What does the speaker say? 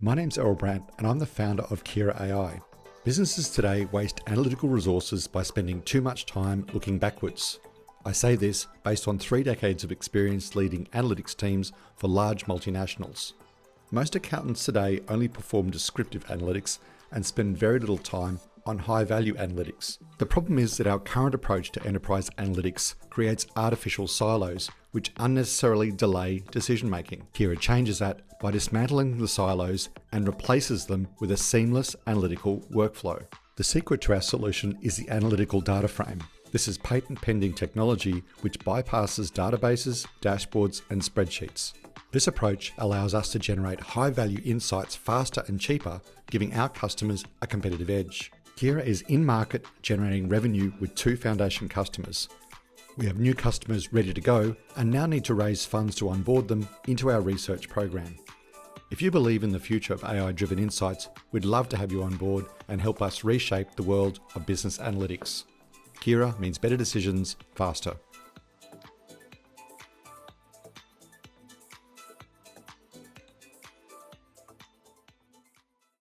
My name's Errol Brandt and I'm the founder of kiraa.ai. Businesses today waste analytical resources by spending too much time looking backwards. I say this based on 3 decades of experience leading analytics teams for large multinationals. Most accountants today only perform descriptive analytics and spend very little time on high-value analytics. The problem is that our current approach to enterprise analytics creates artificial silos which unnecessarily delay decision-making. Kira changes that by dismantling the silos and replaces them with a seamless analytical workflow. The secret to our solution is the analytical dataframe. This is patent-pending technology which bypasses databases, dashboards, and spreadsheets. This approach allows us to generate high-value insights faster and cheaper, giving our customers a competitive edge. Kira is in market generating revenue with 2 foundation customers. We have new customers ready to go and now need to raise funds to onboard them into our research program. If you believe in the future of AI-driven insights, we'd love to have you on board and help us reshape the world of business analytics. Kira means better decisions faster.